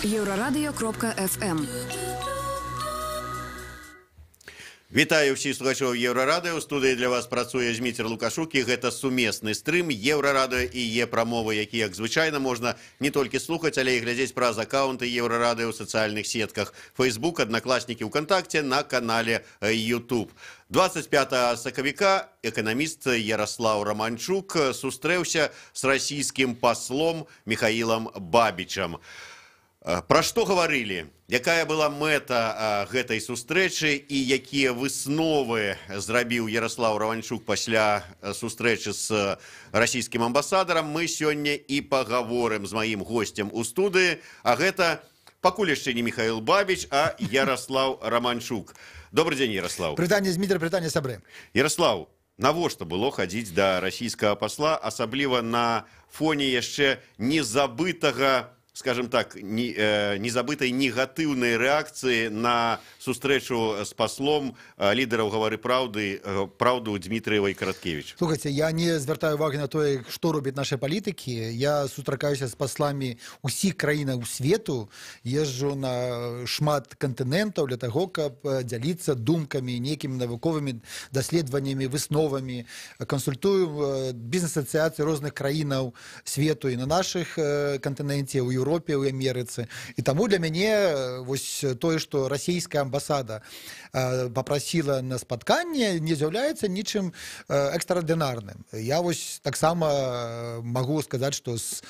Еврорадио.FM. Вітаю ўсіх слухачоў Еўрарадыё. У студыі для вас працуе Зміцер Лукашук, і гэта сумесны стрым Еўрарадыё і Е-прамовы, які, як звычайна, можна не толькі слухаць, але і глядзець праз акаунты Еўрарадыё ў сацыяльных сетках Facebook, Аднакласнікі, ВКонтакте, на канале YouTube. 25 сакавіка эканаміст Ярослаў Романчук сустрэўся з расійскім паслом Михаилом Бабічам. Пра што гаварылі? Якая была мэта гэтай сустрэчы і якія высновы зрабіў Ярослаў Романчук пасля сустрэчы з расійскім амбасадарам, мы сёння і пагаворым з маім госцем у студыі. А гэта пакуль яшчэ не Михаил Бабіч, а Ярослаў Романчук. Добрый дзень, Ярослаў. Прытанне, Зміцер, прытанне, сабры. Ярослаў, навошта было хадзіць да расійскага пасла, асабліва на фоне яшчэ незабытага, скажем так, незабытой негативной реакции на сустрэчу с послом лидеров «Гавары правду» Дмитриева и Караткевич. Слухайте, я не звертаю уваги на то, что робят наши политики. Я сустракаюся с послами усіх країн свету, езжу на шмат континентов для того, каб делиться думками, некими навуковыми доследованиями, высновами. Консультую бизнес-ассоциации разных країн свету и на наших континенте, у Европе, у Америцы. И тому для мяне вось тое, что российская амбассада попросила на спатканне, не з'яўляецца нічым экстраординарным. Я вось таксама могу сказать, что с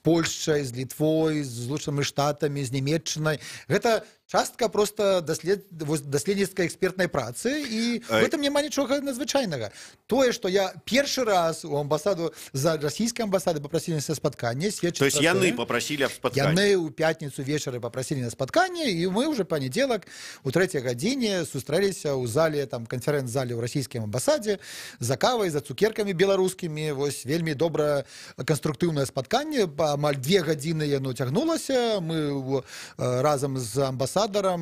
Польшей, с Литвой, с Злучанымі Штатами, с Немеччиной, гэта частка просто даследніцкай экспертнай працы, і в этом няма нічога надзвычайнага. Тое, што я першы раз у амбасаду за расійскай амбасады попросили на спатканне, сведчыць. То есть яны попросили об спатканне? Яны у пятніцу вечары попросили на спатканне, і мы уже панядзелак у 3-й гадзіне сустрэліся ў зале, там канферэнц-зале ў расійскім амбасадзе за кавай, за цукеркамі беларускімі. Вось вельмі добра канструктыўнае спатканне, амаль 2 гадзіны яно цягнулася. Мы разам з амбасадарам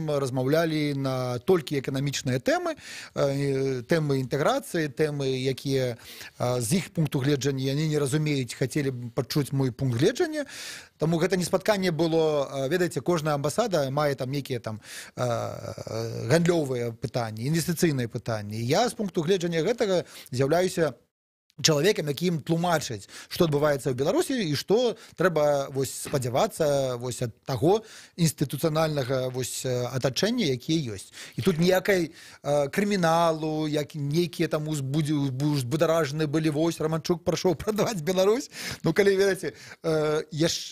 размаўлялі на толькі эканамічныя тэмы, тэмы інтэграцыі, тэмы, якія з іх пункту гледжання яны не разумеюць, хацелі б пачуць мой пункт гледжання. Таму гэта не спатканне было, ведаеце, кожная амбасада мае там некія там гандлёвыя пытанні, інвестыцыйныя пытанні. Я з пункту гледжання гэтага з'яўляюся чалавекам, якім тлумачыць, што адбываецца ў Беларусі і што трэба вось спадзявацца вось ад таго інстытуцыянальнага вось атачэння, якія ёсць. І тут ніякай крыміналу, як нейкія там узбударажаны былі, вось Романчук прашоў прадаваць Беларусь. Ну, калі ведаеце,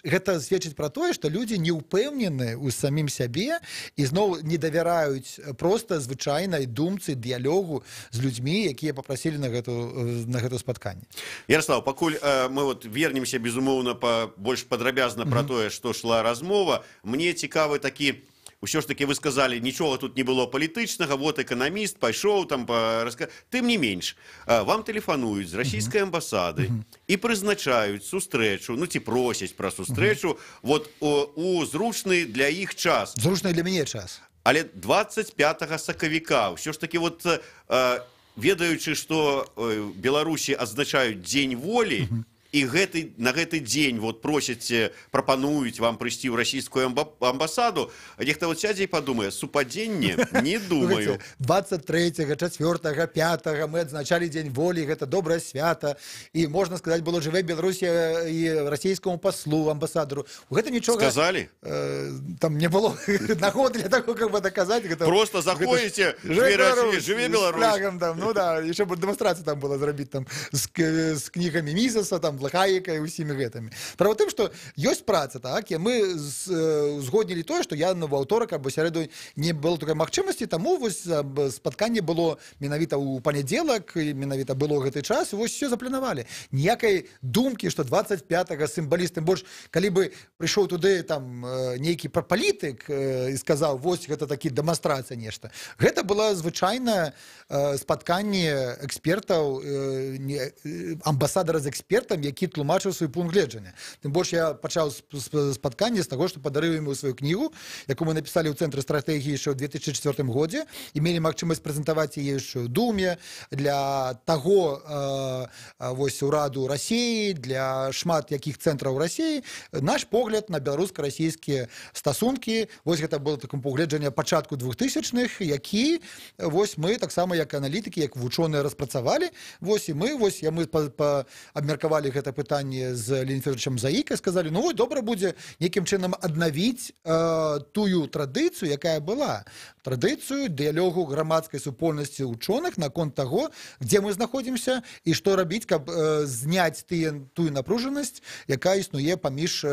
гэта сведчыць пра тое, што людзі не ўпэўнены ў самім сябе і зноў не давяраюць проста звычайнай думцы, дыялогу з людзьмі, якія папрасілі на гэту спатканне. Ярослав, пакуль мы вот вернемся, безумоўна, больш падрабязна пра тое, што шла размова, мне цікавы такі, ўсё ж таки вы сказали, нічога тут не было палітычнага, вот эканаміст пайшоў там, тым не менш, вам тэлефануюць з расійскай амбасады і прызначаюць сустрэчу, ну ці просяць пра сустрэчу, вот у зручны для іх час. Зручны для мяне час. Але 25 сакавіка, ўсё ж таки вот ведаючы, што Беларусі адзначаюць дзень волі, і на гэты дзень вот просяць, прапануюць вам прыйсці ў расійскую амбасаду, нехта вот сядзе і падумае, супадзенне? Не думаю. 23-го, 4-го, 5-го мы адзначалі дзень волі, гэта добрае свята, і можна сказаць, было жыве Беларусі і расійскому паслу, амбасадару. У гэта нічога... Сказалі? Там не было нагоды для того, как бы доказать. Просто заходите, жыве Беларусь. Ну да, еще бы демонстрацию там было зрабіць там с книгами Мізеса, там Лахаіка і усімі гэтымі. Справа ў тым, што ёсць праца, так, і мы згоднілі тое, што я в аўторак або сярэду не было такой магчымасці, таму вось спатканне было менавіта ў панядзелак, менавіта было гэты час, і вось все запланавалі. Ніякай думкі, што 25-го сімваліст, тым больш, калі бы прыйшоў туды там нейкі палітык і сказаў, вось гэта такі дэманстрацыя нешта. Гэта была звычайна спатканне экспертаў, амбасадара з экспертам, які тлумачыў свой пункт гледжання. Тым больш я пачаў спатканне з таго, што падарыў яму сваю кнігу, якую мы напісалі ў цэнтры стратэгіі яшчэ ў 2004 годзе і мелі магчымасць прэзентаваць яе яшчэ ў Думе для таго вось ураду Расіі, для шмат якіх цэнтраў Расіі. Наш погляд на беларуска-расійскія стасункі, вось гэта было такое пагледжанне пачатку 2000-х, які вось мы таксама як аналітыкі, як вучоныя распрацавалі. Вось і мы абмеркавалі гэта пытанне з Леонідом Федоровичем Заікай, сказалі, ну ой, добра будзе нейкім чынам аднавіць тую традыцыю, якая была. Традыцыю дыялогу грамадскай супольнасці учоных наконт таго, дзе мы знаходзімся і што рабіць, каб зняць тую напружанасць, якая існуе паміж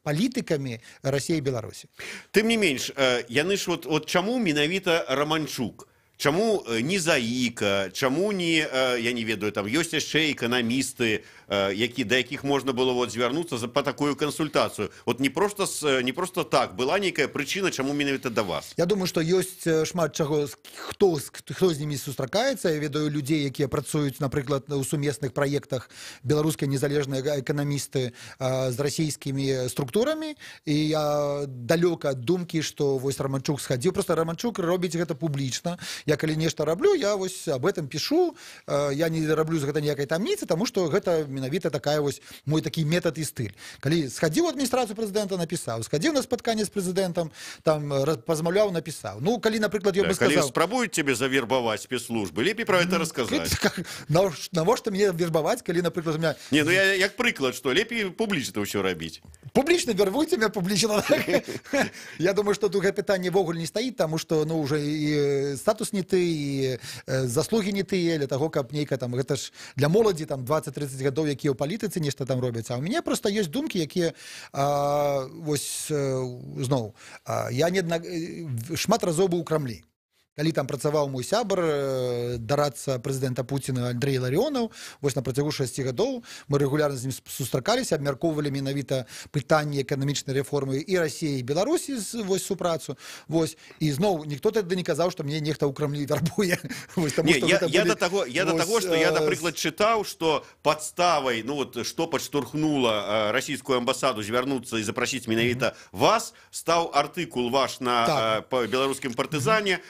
палітыкамі Расіі і Беларусі. Тым не менш, яны ж от чаму менавіта Романчук? Чаму не Заіка, чаму не, я не ведаю, там ёсць яшчэ эканамісты, да якіх можна было звярнуцца па такую кансультацыю. Вот не просто так, была нейкая прычына, чаму менавіта да вас? Я думаю, што ёсць шмат чаго, хто з імі сустракаецца. Я ведаю людзей, якія працуюць, напрыклад, у сумесных праектах беларускай незалежныя эканамісты з расійскімі структурамі, і я далёка ад думкі, што вось Романчук схадзіў. Просто Романчук робіць гэта публічна. Я калі нешта раблю, я вось об этом пишу, я не раблю з гэта ніякай тамніцы, таму што гэта менавіта такая вось мой такі метад і стыль. Калі схадзіў у адміністрацыю прэзідэнта, напісаў, схадзіў на спатканне з прэзідэнтам, там пазмаўляў, напісаў. Ну, калі, напрыклад, я бы сказаў... Калі спрабуюць цябе завербаваць спецслужбы, лепей пра гэта расказаць. Навошта мне вербаваць, калі, напрыклад, у меня... Не, ну я як прыклад, што лепей публічна ўсё рабіць. Публічна вербуйце меня публічна. Я думаю, што тут пытанне ввогуле не стаіць, таму што, ну, уже і статус не ты, і заслугі не тыя, для таго, каб нейка там, гэта ж для моладзі там 20-30 гадоў, якія ў палітыцы нешта там робяць. А ў мяне проста ёсць думкі, якія вось зноў, я шмат разоў быў у Крамлі. Калі там працаваў мой сябар, дарадца прэзідэнта Пуціна Андрэй Ларионаў, вось на працягу 6 гадоў мы рэгулярна з ім сустракаліся, абмяркоўвалі менавіта пытанні эканамічнай рэформы і Расіі, і Беларусі вось супрацу. Вось. І зноў ніхто тады не казаў, што мне нехта ў Крамлі вярбуе. Я да таго, што я, напрыклад, чытаў, што падставай, ну вот, што падштурхнула расійскую амбасаду звярнуцца і запрасіць менавіта вас, стаў артыкул ваш на беларускім партызане,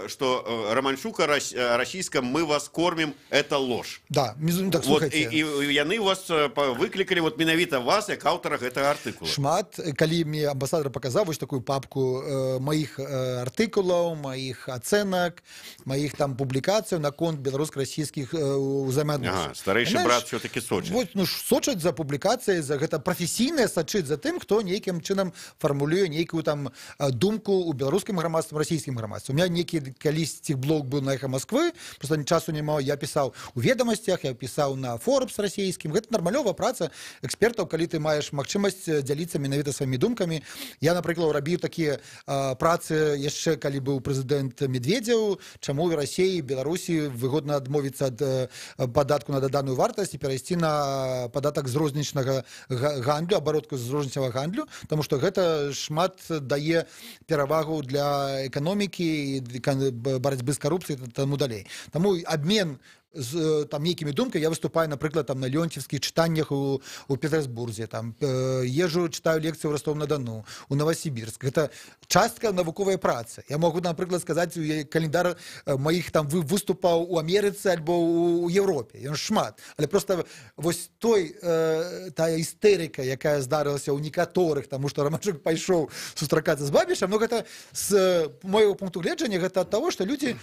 что Романчука российском «Мы вас кормим» — это ложь. Да, так, слухайте. Вот, и яны вас выкликали вот менавіта вас, як аўтара гэтага артыкула. Шмат, калі мне амбасадар паказаў вось такую папку маіх артыкулаў, маіх ацэнак, маіх там публікацыяў наконт беларуска-расійскіх узаемаадносін. Старэйшы брат все-таки сочыць. Вот, ну, сочаць за публікацыяй, за гэта прафесійнае сачыць за тым, хто нейкім чынам фармулюе нейкую там думку ў беларускім грамадстве, расійскім грамадстве. У меня нейкі калісьці блог быў на Эхо Москвы, просто часу няма, я пісаў у ведамасцях, я пісаў на Forbes расійскім. Гэта нармалёвая праца экспертаў, калі ты маеш магчымасць дзяліцца менавіта сваімі думкамі. Я, напрыклад, рабіў такія працы яшчэ, калі быў прэзідэнт Медведзеў, чаму ў Расіі, Беларусі выгодна адмовіцца ад падатку на даданую вартасць і перайсці на падатак з рознічнага гандлю, абаротку з рознічнага гандлю, таму што гэта шмат дае перавагу для эканомікі, барацьбы з карупцыяй і таму далей. Таму абмен з там нейкімі думкамі я выступаю, напрыклад, там на леонтьевскіх чытаннях у Петербурзе, там езжу, чытаю лекцыі ў Ростов-на-Дону, у Новосибирск. Гэта частка навуковай працы. Я могу, напрыклад, сказаць календар маіх там выступаў у Амерыцы альбо ў Европе. Ён шмат. Але просто вось тая істэрыка, якая здарылася ў некаторых, таму што Романчук пайшоў сустракацца з Бабішам, но гэта з майго пункту гледжання гэта ад таго, што людзі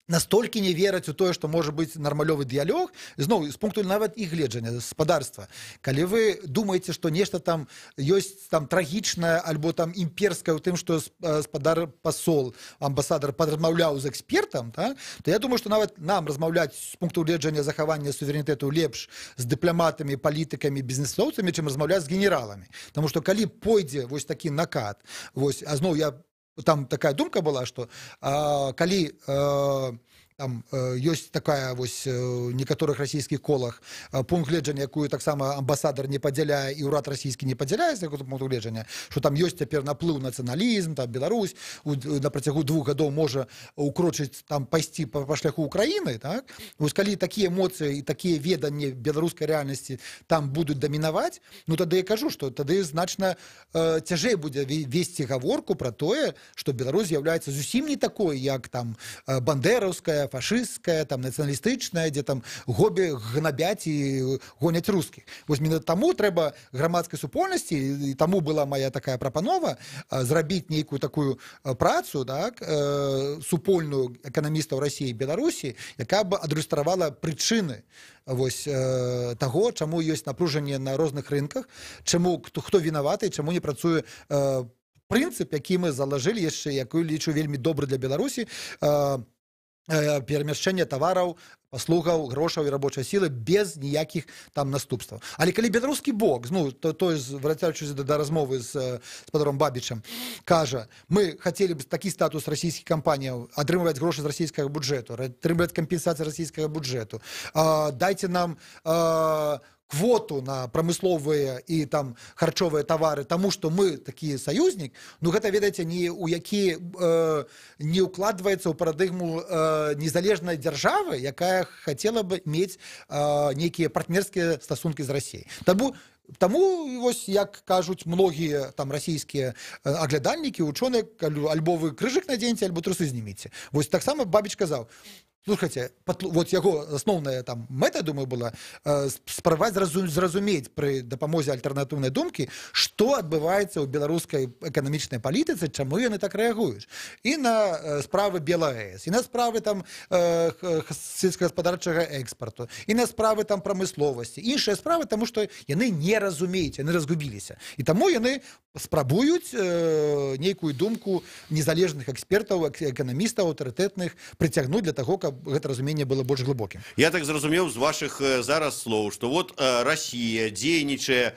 настолькі не вераць у тое, што можа быць нармалёвы дыялог, зноў з пункту нават іх гледжання гаспадарства. Калі вы думаеце, што нешта там ёсць там трагічнае альбо там імперскае ў тым, што гаспадар пасол, амбасадар падразмаўляў з экспертам, то я думаю, што нават нам размаўляць з пункту гледжання захавання суверэнітэту лепш з дыпламатамі, палітыкамі, бізнесоўцамі, чым размаўляць з генераламі. Таму што калі пойдзе вось такі накат, вось, а зноў я там такая думка была, што калі там ёсць такая вось некаторых расійскіх колах пункт гледжання, якую таксама амбасадар не падзяляе і ўрад расійскі не падзяляе з якога пункту гледжання, што там ёсць цяпер наплыў нацыяналізм, там Беларусь на працягу 2 гадоў можа укрочыць там пайсці па шляху Украіны, так? Вось калі такія эмоцыі і такія веданні беларускай рэальнасці там будуць дамінаваць, ну тады я кажу, што тады значна цяжэй будзе весці гаворку пра тое, што Беларусь з'яўляецца зусім не такой, як там бандераўская, фашысцкая, там нацыяналістычная, дзе там гнабяць і гоняць рускіх. Вось менавіта таму трэба грамадскай супольнасці, і таму была моя такая прапанова зрабіць нейкую такую працу, так, супольную эканамістаў Расіі і Беларусі, якая б адлюстравала прычыны вось таго, чаму ёсць напружанне на розных рынках, чаму хто вінаваты, чаму не працуе прынцып, які мы залажылі яшчэ, якую лічу вельмі добры для Беларусі, перамяшчэнне тавараў, паслугаў, грошаў і рабочай сілы без ніякіх там наступстваў. Але калі беларускі бок, ну, врацаючыся да размовы з спадаром Бабічам, кажа, мы хацелі б такі статус расійскіх кампаніяў, атрымліваць грошы з расійскага бюджэту, атрымліваць кампенсацыю расійскага бюджэту, дайце нам квоту на прамысловыя і там харчовыя тавары, таму што мы такі саюзнік, ну гэта, ведаеце, не ў які не ўкладваецца ў парадыгму незалежнай дзяржавы, якая хацела бы мець нейкія партнерскія стасункі з Расіяй. Таму, вось, як кажуць многія там расійскія аглядальнікі, учоныя, альбо вы крыжык надзеньце, альбо трусы зніміце. Вось таксама Бабіч казаў, слухайте, вот яго асноўная там мэта, думаю, была спрабаваць зразумець пры дапамозе альтэрнатыўнай думкі, што адбываецца ў беларускай эканамічнай палітыцы, чаму яны так рэагуюць. І на справы БелАЭС, і на справы там сельскагаспадарчага экспарту, і на справы там прамысловасці, іншыя справы, таму што яны не разумеюць, яны разгубіліся. І таму яны спрабуюць нейкую думку незалежных экспертаў, эканамістаў, аўтарытэтных прыцягнуць для таго, каб гэта разуменне было больш глыбокім. Я так зразумеў з вашых зараз слоў, што вот Расія дзейнічае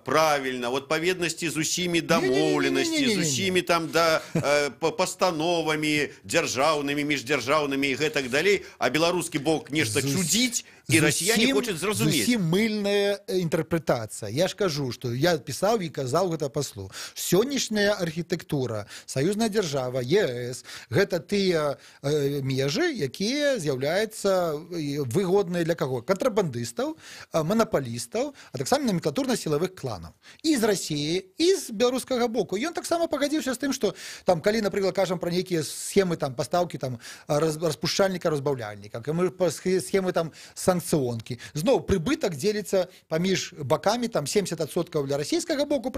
правільна, вот паведнасці з усімі дамоўленасці, з усімі там пастановамі дзяржаўнымі, міждзяржаўнымі і гэтак далей, а беларускі бок нешта чудзіць, і расіяне хочуць зразумець. Зусім мыльная інтэрпрэтацыя. Я ж кажу, што я пісаў і казаў гэта паслу. Сённяшняя архітэктура, саюзная дзяржава, ЕС, гэта тыя межы, якія з'яўляюцца выгодныя для каго? Кантрабандыстаў, манапалістаў, а таксама номенклатурна-сілавых кланаў. І з Расіі, і з беларускага боку. Ён таксама пагадзіўся з тым, што там, калі, напрыклад, кажам пра нейкія схемы там пастаўкі там распушчальніка-разбаўляльніка, схемы там санкцыонкі. Зноў прыбытак дзеліцца паміж бакамі, там 70% для расійскага боку,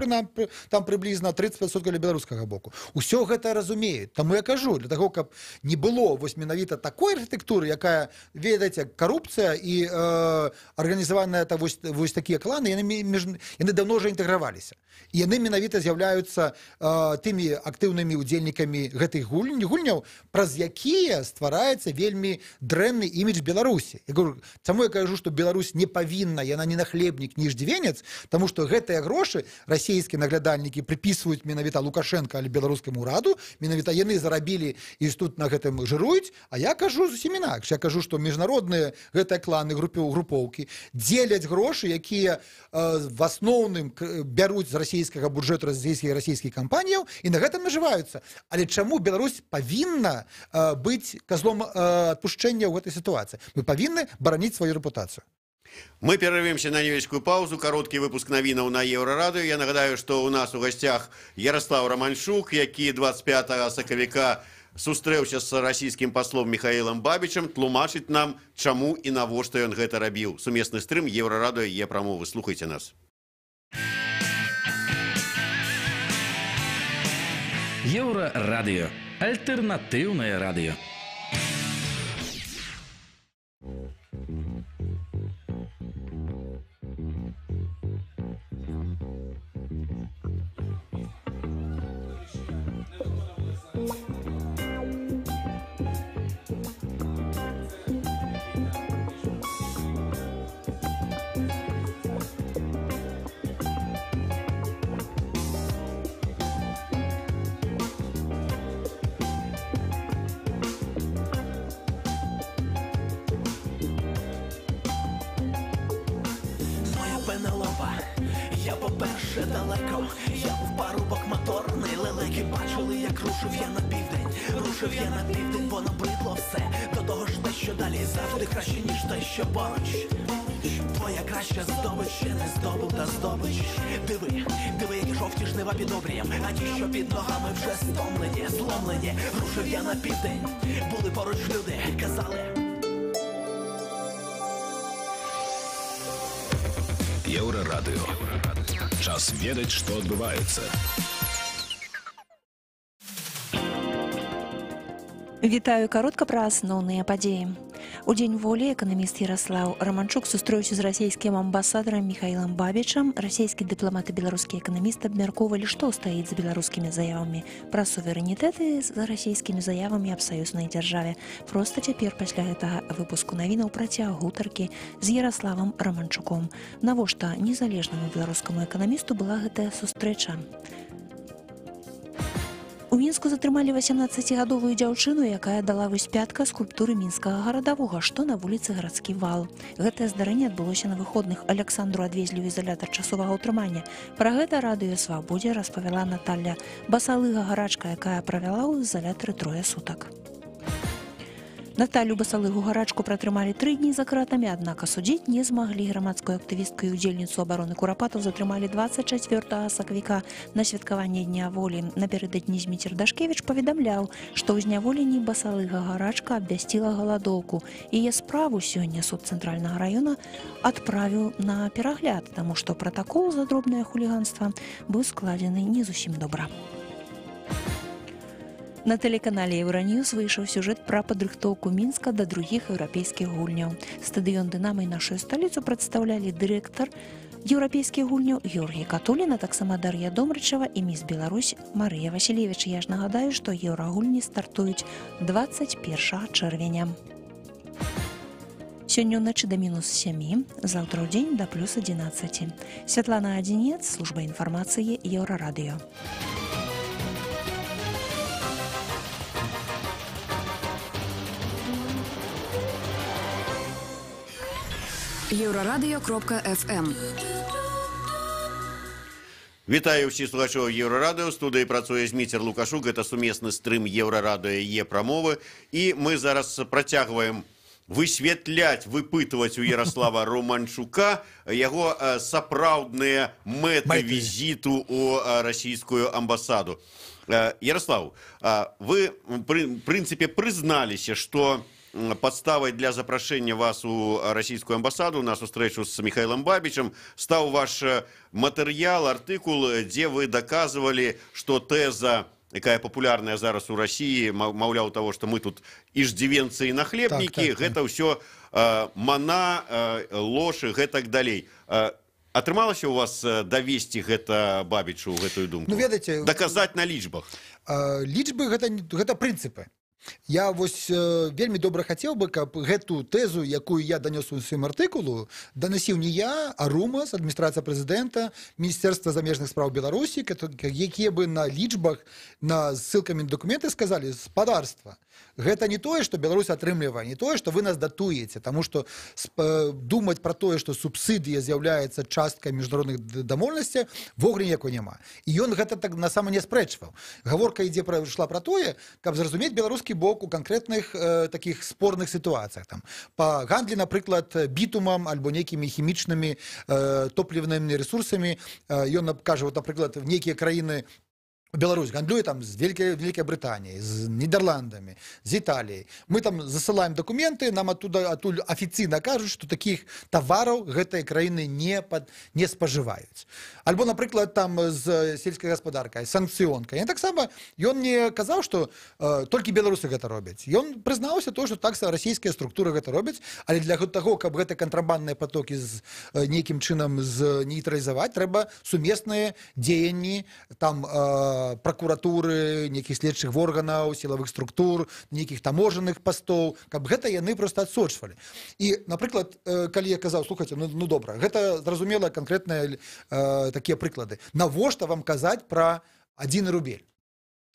там прыблізна 30% для беларускага боку. Усё гэта разумеюць. Таму я кажу, для таго, каб не было вось менавіта такой архітэктуры, якая, ведаеце, карупцыя і арганізаваная вось такія кланы, яны даўно ўжо інтэграваліся. І яны менавіта з'яўляюцца тымі актыўнымі удзельнікамі гэтых гульняў, праз якія ствараецца вельмі дрэнны імідж Беларусі. Я говорю, чаму я кажу, што Беларусь не павінна, яна не нахлебнік, ні ждзівенец, таму што гэтыя грошы расійскія наглядальнікі прыпісваюць менавіта Лукашенка алі беларускаму ўраду, менавіта яны зарабілі і тут на гэтым жыруюць, а я кажу зусім інакш. Я кажу, што міжнародныя гэтыя кланы, групоўкі дзеляць грошы, якія в асноўным бяруць з расійскага бюджэту расійскіх кампаніяў і на гэтым нажываюцца. Але чаму Беларусь павінна быць казлом адпушчэння ў гэтай сітуацыі? Мы павінны бараніць сваю рэпутацыю. Мы перервемся на невеличкую паузу, короткий выпуск новинок на Еврорадио. Я нагадаю, что у нас у гостях Ярослав Романчук, який 25 сакавіка сустрэўся з расійскім паслом Михаилом Бабічам, тлумачыць нам, чаму і навошта ён гэта рабіў. Сумесны стрым Еврорадио і Е-прамовы. Слухайте нас. Еврорадио. Альтернативное радио. Пенелопа. Я по-перше далеко, я був парубок моторний. Лелеки бачили, як рушив я на південь. Рушив я на південь, бо набридло все. До того ж те, що далі завжди краще, ніж те, що поруч. Твоя краща здобич, ще не здобута здобич. Диви, які жовті жнива під обрієм. А ті, що під ногами вже стомлені, зломлені. Рушив я на південь, були поруч люди, казали. Еўрарадыё. Час ведаць, што адбываецца. Вітаю каротка пра асноўныя падзеі. У дзень волі эканаміст Ярослаў Романчук сустрэўся з расійскім амбасадарам Михаилом Бабічам. Расійскі дыпламат і беларускі эканаміст абмяркоўвалі, што стаіць за беларускімі заявамі пра суверэнітэт і за расійскімі заявамі аб саюзнай дзяржаве. Проста цяпер пасля гэтага выпуску навінаў працяг гутаркі з Ярославам Романчуком. Навошта незалежнаму беларускаму эканамісту была гэтая сустрэча? У Мінску затрымалі 18гадовую дзяўчыну, якая дала выспятка скульптуры мінскага гарадавога, што на вуліцы Гарадскі вал. Гэтае здарэнне адбылося на выходных. Александру адвезлі ў ізалятар часовага ўтрымання. Пра гэта радыё Свабодзе распавяла Наталля Басалыга-Гарачка, якая правяла ў ізалятары 3 сутак. Наталью Басалыгу-Гарачку пратрымалі 3 дні за кратамі, аднак асудзіць не змаглі. Грамадскую актывістку і ўдзельніцу абароны курапатаў затрымалі 24 сакавіка на святкаванне Дня волі. Напярэдадні Зміцер Дашкевіч паведамляў, што ў зняволенні Басалыга-Гарачка абвясціла галадоўку. Яе справу сёння суд цэнтральнага раёна адправіў на перагляд, таму што пратакол за дробнае хуліганства быў складзены не зусім добра. На тэлеканале Еўраньюз выйшаў сюжэт пра падрыхтоўку Мінска да другіх еўрапейскіх гульняў. Стадыён «Дынама» і нашу сталіцу прадстаўлялі дырэктар еўрапейскіх гульняў Георгій Катулін, а таксама Дар'я Домрачева і міс Беларусь Марыя Васілевіч. Я ж нагадаю, што еўрагульні стартуюць 21 чэрвеня. Сёння ўначы да -7, заўтра ў дзень да +11. Святлана Адзінец, служба інфармацыі Еўрарадыё. Еўрарадыё.фм. Вітаю ўсіх слухачоў Еўрарадыё. У студыі працуе Зміцер Лукашук. Гэта сумесны стрым Еўрарадыё і прамовы. І мы зараз працягваем высвятляць, выпытваць у Ярослава Романчука яго сапраўдныя мэты візіту ў расійскую амбасаду. Ярослав, вы, в прынцыпе, прызналіся, што подставой для запрошения вас у российскую амбассаду на встречу с Михаилом Бабичем стал ваш материал, артикул, где вы доказывали, что теза, якая популярная зараз у России, маўляў того, что мы тут иждивенцы и нахлебники, это все мана, ложь и гэтак далей. Атрымалася у вас давесці гэта Бабічу, гэтую думку? Ну, ведаеце, доказаць на лічбах? Лічбы гэта прынцыпы. Я вось вельмі добра хацеў бы, каб гэту тэзу, якую я данёс у сваім артыкулу, данасіў не я, а РУМАС, адміністрацыя прэзідэнта, Міністэрства замежных спраў Беларусі, якія бы на лічбах, на ссылкамі на дакументы сказалі: спадарства, гэта не тое, што Беларусь атрымлівае, не тое, што вы нас датуеце, таму што думаць пра тое, што субсідыя з'яўляецца часткай міжнародных дамоўленасцяў, вогуле ніякой няма. І ён гэта так насама не спрэчваў. Гаворка ішла пра тое, каб зразумець беларускі бок у канкрэтных такіх спорных сітуацыях. Па гандлі, напрыклад, бітумам альбо нейкімі хімічнымі топлівнымі ресурсамі. Ён кажа, напрыклад, нейкія краіны, Беларусь гандлюе там з Великой Британией, з Нидерландами, з Италией. Мы там засылаем документы, нам оттуль офіцыйна кажуць, што такіх тавараў гэтыя краіны не спажываюць. Альбо, напрыклад, там з сельскай гаспадаркай, санкцыёнкай. Таксама ён не казаў, што толькі беларусы гэта робяць. Ён прызнаўся то, што так расійская структура гэта робяць, але для таго, каб гэта кантрабандныя потокі нейкім чынам нейтралізаваць, трэба сумесныя дзеянні там прокуратуры, нейкіх следчых органаў, сілавых структур, нейкіх таможенных пастоў, каб гэта яны проста адсочвалі. І, напрыклад, калі я казаў: слухайце, ну добра, гэта зразумела канкрэтныя такія прыклады. Навошта вам казаць пра 1 рубель?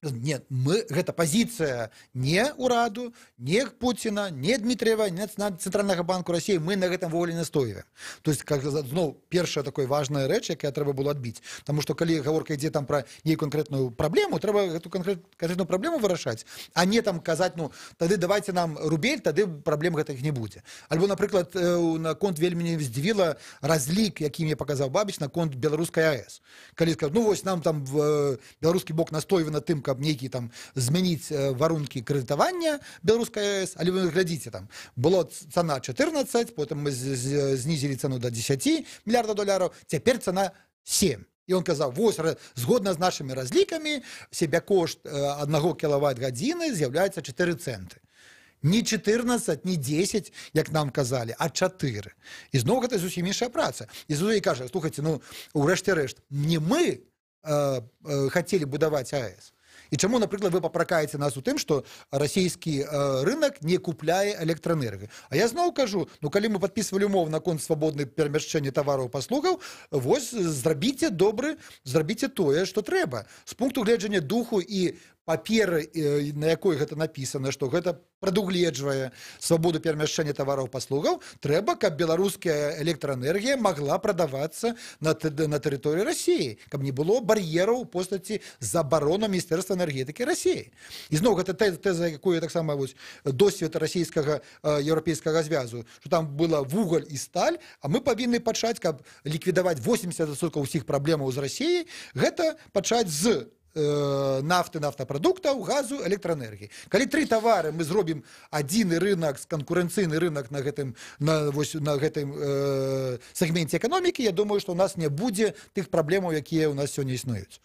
Нет, гэта пазіцыя не ўраду, не Пуціна, не Дмітриева, не Цэнтральнага банку России, мы на гэтым воволі настойваем. То есть, зноў, першая такой важная рэч, якая трэба было адбіць. Таму што калі гаворка ідзе там пра нейкую канкрэтную праблему, трэба гэту канкрэтную праблему вырашаць, а не там казаць, ну, тады давайте нам рубель, тады праблем гэтых не будзе. Альбо, напрыклад, наконт вельмі не здзівіла разлік, які мне паказаў Бабіч наконт беларускай АЭС. Калі скажу, ну вось нам там беларускі бок настойвае на тым, каб нейкі там змяніць варункі крэдытавання беларускай АЭС, але вы глядзіце, там было цана 14, потым мы знізілі цану до 10 мільярдаў долараў, цяпер цана 7. І он казаў, вось, згодна з нашымі разлікамі, себякошт 1 кілават-гадзіны з'яўляецца 4 цэнты. Не 14, не 10, як нам казалі, а 4. І зноў гэта зусім іншая праца. І зноў кажа, слухайце, ну, урэшце рэшт, не мы хацелі будаваць АЭС. І чаму, напрыклад, вы папракаеце нас у тым, што расійскі рынок не купляе электраэнергію. А я зноў кажу, ну калі мы падпісвалі умову наконт свабоднай перамяшчэння тавараў і паслугаў, вось зрабіце зрабіце тое, што трэба. З пункту гледжання духу і паперы, на якой гэта напісана, што гэта прадугледжвае свабоду перамяшчэння тавараў і паслугаў, трэба, каб беларуская электраэнергія магла прадавацца на тэрыторыі Расіі, каб не было бар'ераў у постаці забарона Міністэрства энергетыкі Расіі. І зноў гэта тэза, якую таксама досвед расійскага еўрапейскага звязу, што там была вугаль і сталь, а мы павінны пачаць, каб ліквідаваць 80% ўсіх праблемаў з Расіяй, гэта пачаць з нафты, нафтапрадуктаў, газу, электраэнергіі. Калі 3 тавары мы зробім адзіны рынок, канкурэнцыйны рынок на гэтым сегменце эканомікі, я думаю, што у нас не будзе тых праблемаў, якія ў нас сёння існуюць.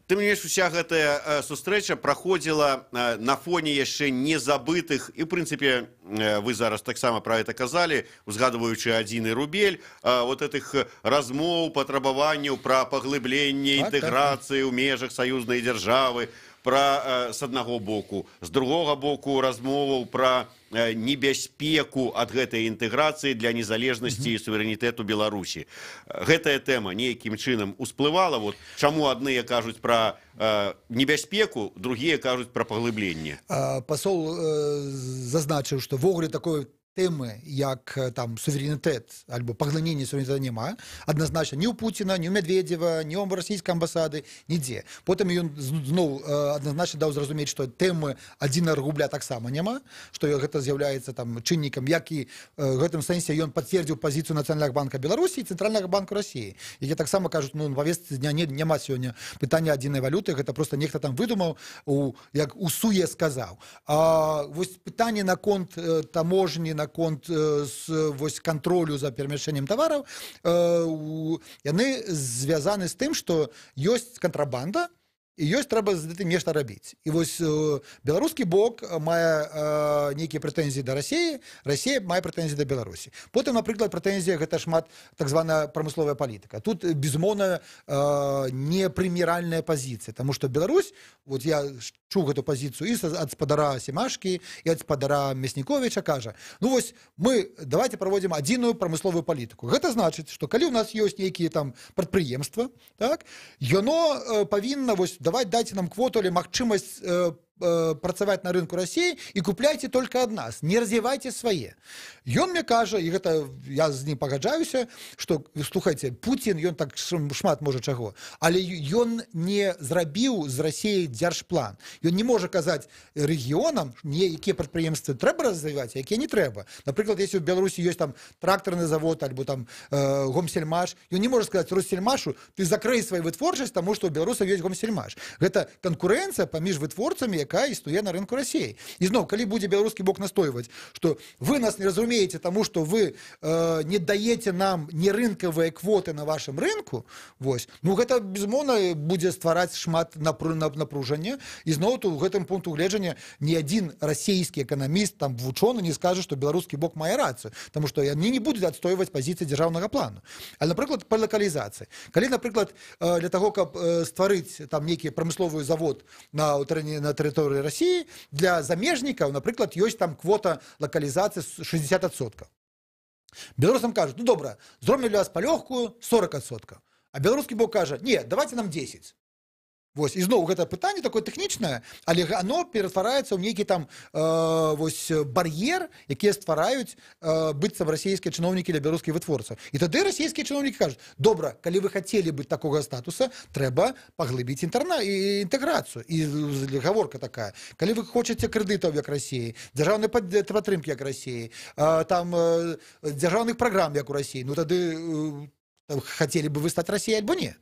Тым не менш, уся гэтая сустрэча праходзіла на фоне яшчэ незабытых, і, ў прынцыпе, вы зараз таксама пра гэта казалі, узгадваючы адзіны рубель, вот этих размоў, патрабаванняў пра паглыбленне інтэграцыі ў межах саюзнай дзяржавы, пра з аднаго боку, з другога боку размоваў пра небяспеку ад гэтай інтэграцыі для незалежнасці і суверэнітэту Беларусі. Гэтая тэма нейкім чынам усплывала, вот чаму адныя кажуць пра небяспеку, другія кажуць пра паглыбленне. Пасол зазначыў, што ввогуле такой тэмы, як там суверэнітэт альбо паглыненне суверэнітэта няма, адназначна ні ў Пуціна, ні ў Медведзева, ні ў расійскай амбасады, нідзе. Потым ён зноў адназначна даў зразумець, што тэмы адзінага рубля таксама няма, што гэта з'яўляецца там чыннікам, як і в гэтым сэнсе ён пацвердзіў пазіцыю Нацыянальнага банка Беларусі і Цэнтральнага банку Расіі. Які таксама кажуць, ну, на павестцы дня няма сёння пытання адзінай валюты, гэта проста нехта там выдумаў, як у суе сказаў. Вось пытанне наконт таможні, наконт кантролю за перамяшчэннем тавараў, яны звязаны з тым, што ёсць кантрабанда, і ёсць трэба з гэтым нешта рабіць. І вось беларускі бок мае нейкія прэтэнзіі да Расіі, Расія мае прэтэнзіі да Беларусі. Потым, напрыклад, прэтэнзія гэта шмат так званая прамысловая палітыка. Тут, безумоўна, непрыміральная пазіцыя, таму што Беларусь, вот я чуў гэту пазіцыю і ад спадара Семашкі, і ад спадара Мясніковіча, кажа, ну вось мы давайте праводзім адзіную прамысловую палітыку. Гэта значыць, што калі ў нас ёсць нейкія там прадпрыемства, так, яно павінна вось давайте дайте нам квоту или магчымасць працаваць на рынку Расіі і купляйте только ад нас, не развівайце свае. Ён мне кажа, і гэта я з ним пагаджаюся, што, слухайце, Пуцін, ён так шмат можа чаго, але ён не зрабіў з Расіяй дзяржплан. Ён не можа казаць рэгіонам, якія прадпрыемствы трэба развіваць, якія не трэба. Напрыклад, если ў Беларусі ёсць там трактарны завод, альбо там гомсельмаш, ён не можа сказаць Россельмашу, ты закрый сваю вытворчасць, таму што ў беларусаў ёсць гомсельмаш. Гэта канкурэнцыя паміж вытворцамі, якая існуе на рынку Расіі. І зноў, калі будзе беларускі бок настойваць, што вы нас не разумееце, таму што вы не даеце нам нерынкавыя квоты на вашым рынку, вось, ну гэта, безумоўна, будзе ствараць шмат напружання, і зноў у гэтым пункту гледжання ні адзін расійскі эканаміст, там вучоны не скажа, што беларускі бок мае рацыю, таму што яны не будуць адстойваць пазіцыі дзяржаўнага плану. Але, напрыклад, па лакалізацыі. Калі, напрыклад, для таго, каб стварыць там нейкі прамысловы завод на тэрыторыі Расіі, для замежнікаў, напрыклад, ёсць там квота лакалізацыі 60%. Беларусам кажуць, ну добра, зробім для вас палёгкую 40%. А беларускі бок кажа, не, давайте нам 10%. Вось, і зноў гэта пытанне такое тэхнічнае, але оно ператвараецца ў нейкі там вось бар'ер, якія ствараюць быццам расійскія чыноўнікі для беларускіх вытворцаў. І тады расійскія чыноўнікі кажуць: добра, калі вы хацелі быць такога статуса, трэба паглыбіць інтэграцыю. І гаворка такая: калі вы хочаце крэдытаў як Расіі, дзяржаўнай падтрымкі як Расіі, там дзяржаўных праграм як у Расіі, ну тады хацелі бы вы стаць Расіяй альбо не.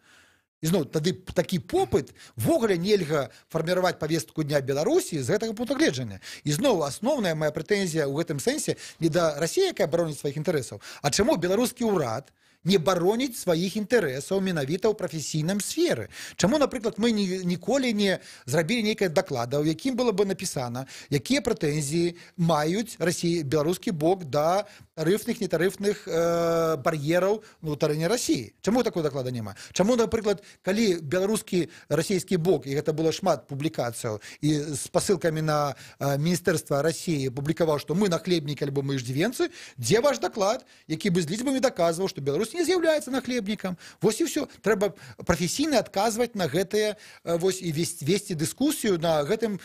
І зноў, тады такі попыт ввогуле нельга фарміраваць павестку дня Беларусі з гэтага пункту гледжання. І зноў, асноўная моя прэтэнзія ў гэтым сэнсе не да Расіі, якая бароніць сваіх інтарэсаў, а чаму беларускі ўрад не бароніць сваіх інтарэсаў менавіта ў прафесійным сферы. Чаму, напрыклад, мы ніколі не зрабілі нейкае даклада, у якім было бы напісана, якія прэтэнзіі маюць беларускі бок да тарыфных, нетарыфных бар'ераў ўнутрыні Расіі. Чаму такого даклада няма? Чаму, напрыклад, калі беларускі, расійскі бок, і гэта было шмат публікацыяў, і з пасылкамі на Міністэрства Расіі публікаваў, што мы нахлебнікі альбо мы иждивенцы, дзе ваш даклад, які бы з лічбамі даказваў, што Беларусь не з'яўляецца нахлебнікам. Вось і ўсё. Трэба прафесійна адказваць на гэтыя, вось, і весці дыскусію на гэтым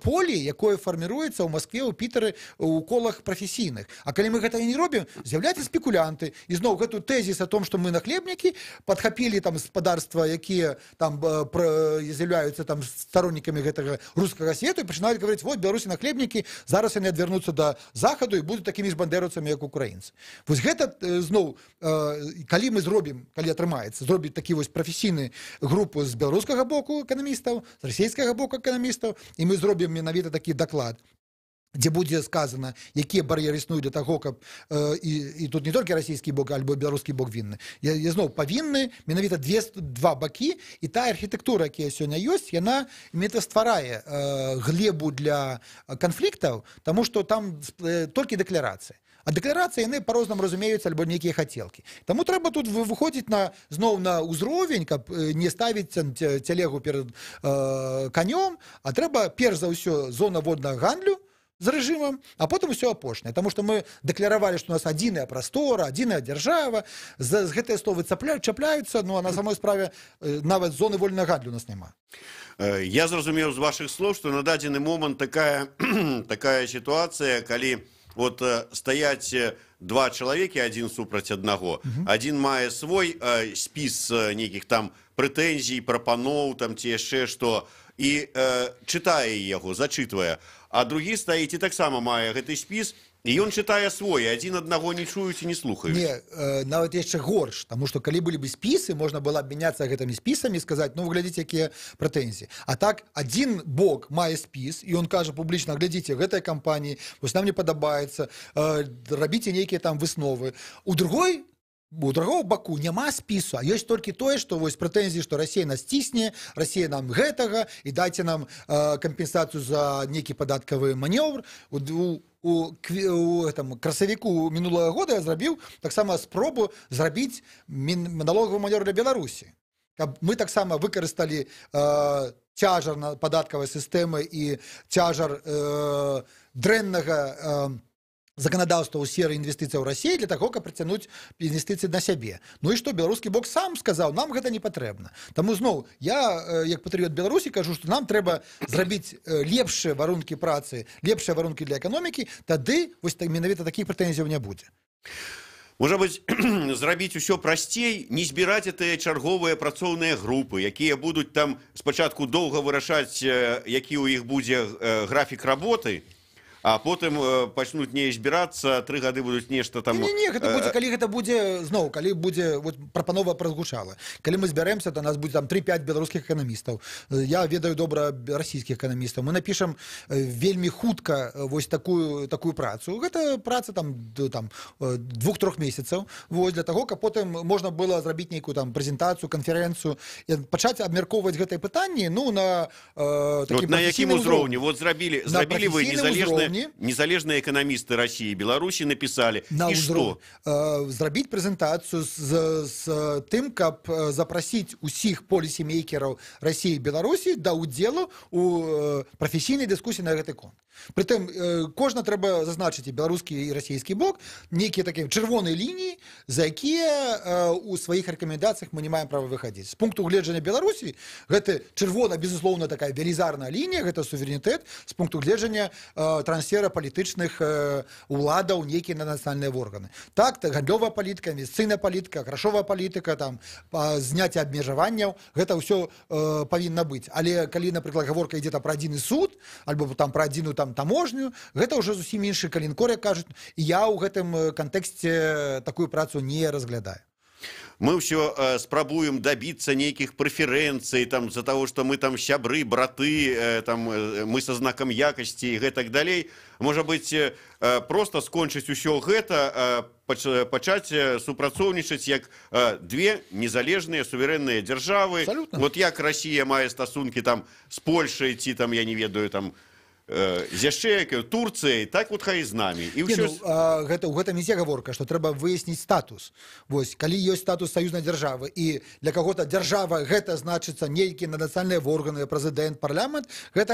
полі, якое фарміруецца ў Маскве, ў Пітары, у колах прафесійных. А калі мы гэта не робім, з'яўляюцца спекулянты. І зноў гэту тэзіс о том, што мы нахлебнікі, падхапілі там гаспадарства, якія там з'яўляюцца там староннікамі гэтага рускага свету, і пачынаюць гаварыць: вот, беларусі нахлебнікі, зараз яны адвярнуцца да захаду і будуць такімі ж бандеровцамі, як украінцы. Вось гэта зноў, калі мы зробім, калі атрымаецца зробіць такі вось прафесійны групу з беларускага боку эканамістаў, з расійскага боку эканамістаў, і мы зробім менавіта такі даклад, дзе будзе сказана, якія бар'еры існуюць для таго, каб і тут не толькі расійскі бок, альбо беларускі бок вінны. Я зноў, павінны менавіта два бакі, і тая архітэктура, якая сёння ёсць, яна менавіта стварае глебу для канфліктаў, таму што там толькі дэкларацыі. А дэкларацыі яны па-рознаму разумеюцца альбо нейкія хацелкі. Таму трэба тут выходзіць зноў на ўзровень, каб не ставіць цялегу перад канём, а трэба перш за ўсё зона воднага гандлю з рэжымам, а потым усё апошняе. Таму што мы дэкларавалі, што у нас адзіная прастора, адзіная дзяржава, з гэтыя словы чапляюцца, ну а на самой справе нават зоны вольнага гандлю у нас няма. Я зразумеў з вашых слоў, што на дадзены момант такая сітуацыя, калі вот стаяць два чалавекі адзін супраць аднаго. Адзін мае свой спіс нейкіх там прэтэнзій, прапаноў, там ці яшчэ што, і чытае яго, зачытвае. А другі стаіць і таксама мае гэты спіс, і ён чытае свой, адзін аднаго не чуюць і не слухаюць. Не, нават яшчэ горш, таму што калі былі бы спісы, можна было абмяняцца гэтымі спісамі і сказаць: ну, вы глядзіце, якія прэтэнзіі. А так, адзін бок мае спіс, і ён кажа публічна: глядзіце, гэтая кампанія, вось нам не падабаецца, рабіце нейкія там высновы. У другого баку няма спісу, а ёсць толькі тое, што вось прэтэнзіі, што Расія нас цісне, Расія нам гэтага, і дайце нам кампенсацыю за нейкі падаткавы манеўр. У красавіку мінулага года я зрабіў таксама спробу зрабіць налоговы манеўр для Беларусі. Каб мы таксама выкарысталі цяжар на падаткавай сістэмы і цяжар дрэннага заканадаўства ў сферы інвестыцыяў Расіі для таго, каб прыцягнуць інвестыцыі на сябе. Ну і што, беларускі бок сам сказаў: нам гэта не патрэбна. Таму зноў, я, як патрыёт Беларусі, кажу, што нам трэба зрабіць лепшыя варункі працы, лепшыя варункі для эканомікі, тады вось менавіта такіх прэтэнзіяў не будзе. Можа быць, зрабіць усё прасцей, не збіраць тыя чарговыя працоўныя групы, якія будуць там спачатку доўга вырашаць, які ў іх будзе графік работы, а потым пачнуць не збірацца, 3 гады будуць нешта там... Не, гэта будзе, калі гэта будзе, зноў, калі будзе прапанова прагучала. Калі мы збярэмся, то нас будзе там 3-5 беларускіх эканамістаў. Я ведаю добра расійскіх эканамістаў. Мы напішам вельмі хутка вось такую працу. Гэта праца там 2-3 месяцаў, вось, для таго, каб потым можна было зрабіць нейкую там прэзентацыю, канферэнцыю, пачаць абмяркоўваць гэтыя пытанні, ну, на такім на якім узроўні? Вот зрабілі вы незалежны незалежныя эканамісты России и Беларусі написали, и что? Зрабіць прэзентацыю з тым, каб запрасіць усіх полісімейкераў России и Беларусі да ўдзелу у прафесійнай дыскусіі на гэты конт. Притым, кожна трэба зазначыць, і беларускі, і расійскі бок, нейкія такія чырвоныя лініі, за якія у сваіх рэкамендацыях мы не маем права выхадзіць. З пункту гледжання Беларусі, гэта чырвона, безусловна, такая велізарная лінія, гэта суверэнітэт, з пункту гледжання трансфера палітычных уладаў нейкія на нацыянальныя органы. Так, гандлёвая палітыка, інвестыцыйная палітыка, грашовая палітыка, там, зняцце абмежаванняў, гэта ўсё павінна быць. Але калі, напрыклад, гаворка ідзе пра адзіны суд, альбо там пра адзіную таможню, гэта ўжо зусім іншы калінкор, як кажуць, і я ў гэтым кантэксце такую працу не разглядаю. Мы все спрабуем добиться нейкіх прэферэнцый там за того, что мы там сябры, браты, там мы со знаком якасці і гэтак далей. Можа быть, просто скончыць усё гэта, пачаць супрацоўнічаць як две незалежныя суверэнныя дзяржавы. Вот як Россия мае стасункі там з Польшай ці там, я не ведаю, там з яшчэ Турцыяй, так вот хай з намі. Гэта ў гэтым ідзе гаворка, што трэба выясніць статус. Вось, калі ёсць статус саюзнай дзяржавы, і для каго-то дзяржава гэта значыцца нейкія нацыянальныя органы, прэзідэнт, парламент, гэта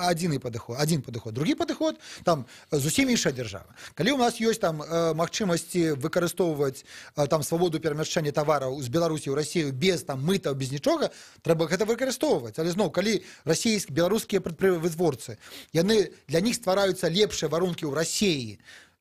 адзін падыход. Другі падыход, там зусім іншая дзяржава. Калі ў нас ёсць там магчымасці выкарыстоўваць там свабоду перамяшчання тавараў з Беларусі ў Расію без там мытаў, без нічога, трэба гэта выкарыстоўваць. Але зноў, калі беларускія вытворцы, для них ствараюцца лепшыя варункі ў Расіі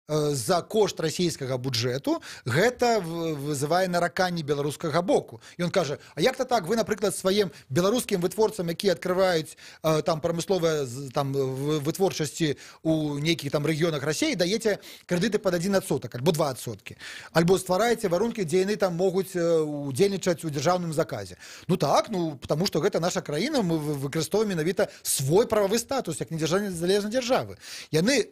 за кошт расійскага бюджэту, гэта вызывае нараканні беларускага боку. Ён кажа, а як-то так, вы, напрыклад, сваім беларускім вытворцам, якія адкрываюць там прамысловыя там вытворчасці ў нейкіх там рэгіёнах Расіі, даеце крэдыты пад 1%, альбо 2%. Альбо ствараеце варункі, дзе яны там могуць удзельнічаць у дзяржаўным заказе. Ну так, потому што гэта наша краіна, мы выкарыстоўваем менавіта свой прававы статус, як незалежнай дзяржавы. Яны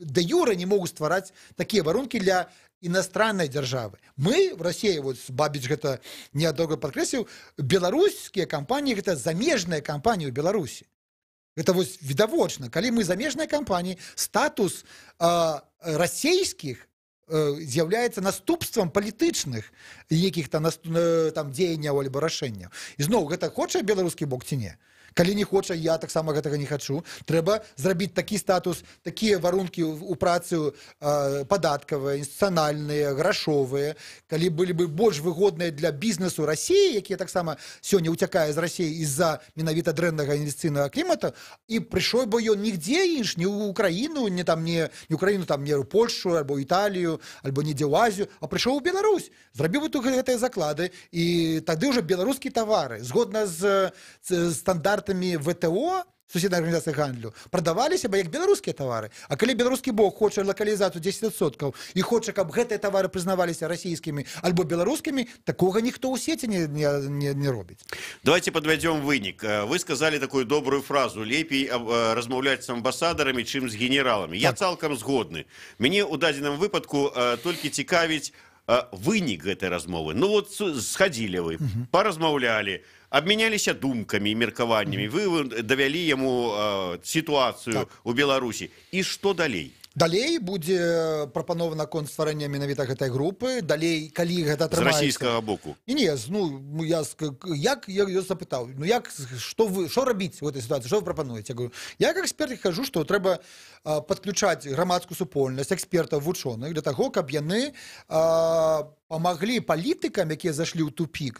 дэ юрэ не могуць ствараць такія варункі для иностранной державы. Мы в России, вот Бабич гэта неадолго падкрэсліў, беларускія кампаніі гэта замежныя кампаніі ў Беларусі. Это вот відавочна. Калі мы замежныя кампаніі, статус расійскіх з'яўляецца наступствам палітычных якіх там дзеянняў альбо рашэнняў. І зноў, гэта хоча беларускі бок ці не? Калі не хоча, я таксама гэтага не хачу. Трэба зрабіць такі статус, такія варункі ў працу падаткавыя, інстытуцыянальныя, грашовыя, калі былі бы больш выгодныя для бізнесу Расіі, якія таксама сёння ўцякае з Расіі з-за менавіта дрэннага інвестыцыйнага клімата, і прыйшоў бы ён нігдзе інш, не ў Украіну, не ў Польшу, альбо Італію, альбо недзе ў Азію, а прыйшоў у Беларусь, зрабіў бы тут гэтыя заклады, і тады ўжо беларускія тавары, згодна з стандартамі ВТО, сусіднай арганізацыі гандлю, прадаваліся бы як беларускія тавары. А калі беларускі бок хоча лакалізацыю 10% і хоча, каб гэтыя тавары прызнаваліся расійскімі альбо беларускімі, такога ніхто ў свеце не робіць. Давайте подведем вынік. Вы сказали такую добрую фразу: лепей размаўляць з амбасадарамі, чым з генералами. Я цалкам згодны. Мяне ў дадзеным выпадку толькі цікавіць вынік гэтай размовы. Ну вот схадзілі вы, паразмаўлялі, обменяліся думкамі і меркаваннямі, вы давялі яму сітуацыю ў Беларусі. І што далей? Далей будзе прапанована наконт стварэння менавіта гэтай групы. Далей, калі гэта атрымаецца... З расійскага боку? Не, я запытаў, што рабіць у гэтай сітуацыі, што вы прапануеце? Я як эксперт кажу, што трэба падключаць грамадскую супольнасць, экспертаў, вучоных, для таго, каб яны памаглі палітыкам, якія зашлі ў тупік,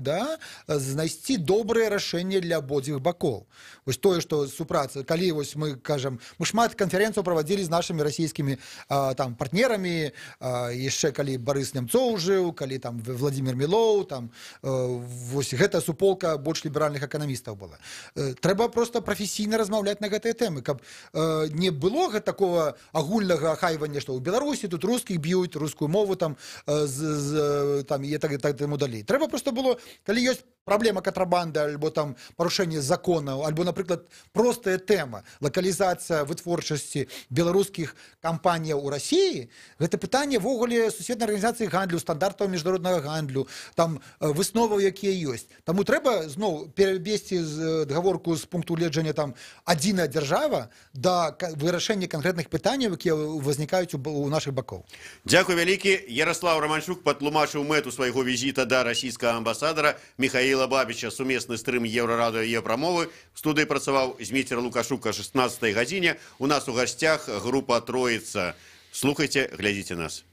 знайсці добрыя рашэнні для абодвух бакоў. Вось тое, што супраца, калі мы кажам, мы шмат канферэнцыяў правадзілі з нашымі расійскімі партнерамі, яшчэ калі Барыс Нямцоў жыў, калі там Владимир Мілоў, вось гэта суполка больш ліберальных эканамістаў была. Трэба проста прафесійна размаўляць на гэтыя тэмы, каб не было такого агульнага ахайвання, што ў Беларусі тут рускіх б'юць, рускую мову там там і так тому далей. Трэба просто было, калі ёсць праблема кантрабанды альбо там парушэнне законаў, альбо, напрыклад, простая тэма лакалізацыя вытворчасці беларускіх кампаніяў у Расіі, гэта пытанне ввогуле сусветнай арганізацыі гандлю, стандартаў міжнароднага гандлю, там высноваў, якія ёсць. Таму трэба зноў перавесці гаворку з пункту гледжання там адзіная дзяржава да вырашэння канкрэтных пытанняў, якія ўзнікаюць у нашых бакоў. Дзякуй вялікі. Ярослав Романчук патлумачыў мэту свайго візіта да расійскага амбасадара Михаіла Бабіча. Сумесны стрым Еўрарадыё і Е-прамовы. В студыі працаваў Зміцер Лукашук о 16 гадзіне. У нас у гасцях група Троіца. Слухайце, глядзіце нас.